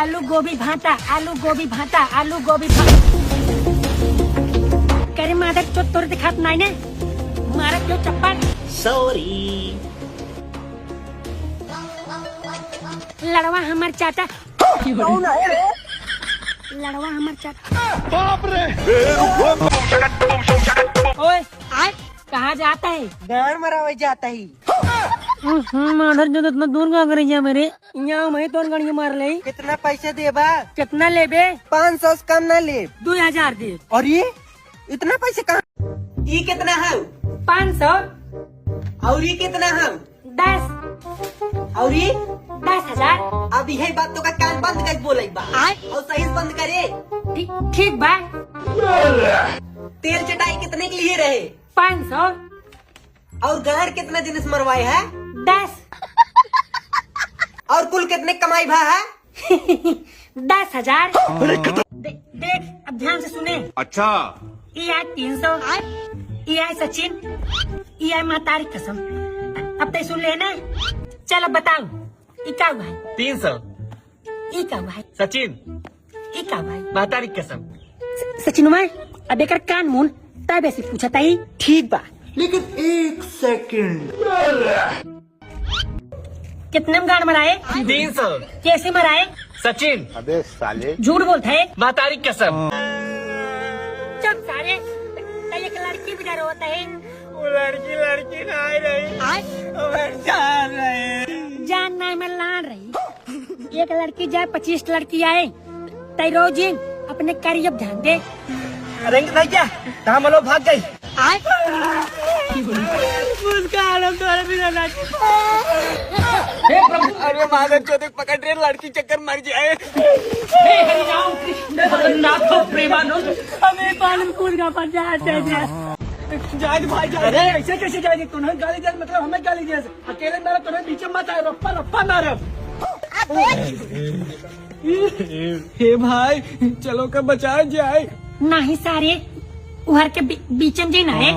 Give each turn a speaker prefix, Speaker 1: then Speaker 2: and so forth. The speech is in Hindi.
Speaker 1: आलू गोभी भाटा, आलू गोभी भाटा, आलू गोभी भाटा। करे माधव तो तोर दिखात नहीं ने, मारा क्यों चप्पल?
Speaker 2: सॉरी।
Speaker 1: लड़वा हमार चाचा। लड़वा हमार चाचा।
Speaker 3: बाप रे।
Speaker 1: ओए आए कहाँ जाता है?
Speaker 2: गाड़ मरावे जाता ही।
Speaker 1: माधर जो इतना दूर का करे जा मेरे यहाँ मैं तो गाड़ी मार ले।
Speaker 2: कितना पैसे देबा?
Speaker 1: कितना लेबे?
Speaker 2: 500 से कम ना ले।
Speaker 1: 2000 दे।
Speaker 2: और ये इतना पैसे कहाँ? ये कितना है?
Speaker 1: 500।
Speaker 2: और ये कितना है?
Speaker 1: 10।
Speaker 2: और ये
Speaker 1: 10,000।
Speaker 2: अब यही बातों का कान बंद कर बोले बा। और सही से बंद करे।
Speaker 1: ठीक बा।
Speaker 2: तेल चटाई कितने के लिए रहे?
Speaker 1: 500।
Speaker 2: और गाड़ कितना जिनिस मरवाए है?
Speaker 1: 10।
Speaker 2: और कुल कितने कमाई भा है?
Speaker 1: 10,000। देख अब ध्यान से सुने।
Speaker 3: अच्छा।
Speaker 1: ये आए 300। ये आए सचिन। ये आए महतारी कसम। अब तक सुन लेना। चल अब बताओ ये क्या हुआ है?
Speaker 4: 300।
Speaker 1: ये क्या हुआ है?
Speaker 4: सचिन।
Speaker 1: ये क्या हुआ है?
Speaker 4: महतारी कसम।
Speaker 1: सचिन हुआ अब एक कान मुन तब ऐसे पूछा था ही। ठीक बा
Speaker 2: लेकिन 1 सेकंड।
Speaker 1: कितने में गाड़ मराए?
Speaker 4: 300।
Speaker 1: कैसे मराए?
Speaker 4: सचिन।
Speaker 3: अबे साले।
Speaker 1: झूठ बोलता है।
Speaker 4: महतारी कसम।
Speaker 1: चुप सारे। एक लड़की भी डर होता है।
Speaker 4: वो लड़की नहीं रही। जान रहे।
Speaker 1: जान नहीं मैं लान रही। एक लड़की जाए 25 लड़की आए तय रोज अपने करियर ध्यान दे।
Speaker 4: अरे नहीं क्या कहाँ मनो भाग गई।
Speaker 1: उसका आलम तुम्हारे बिना
Speaker 4: हे प्रभु अरे माधव चौधरी पकड़ रहे लड़की चक्कर मर जाए।
Speaker 1: हमें पालन कूद का पंचायत
Speaker 4: जायद भाई
Speaker 1: अरे ऐसे कैसे जाएगी? तुम्हें गाली दे मतलब हमें गाली दे। अकेले मेरा तुम्हें बीच में मत आए। रप्पा रप्पा मारो।
Speaker 4: हे भाई चलो का बचा जाए।
Speaker 1: नहीं सारे उहर के बीच में जी ना है।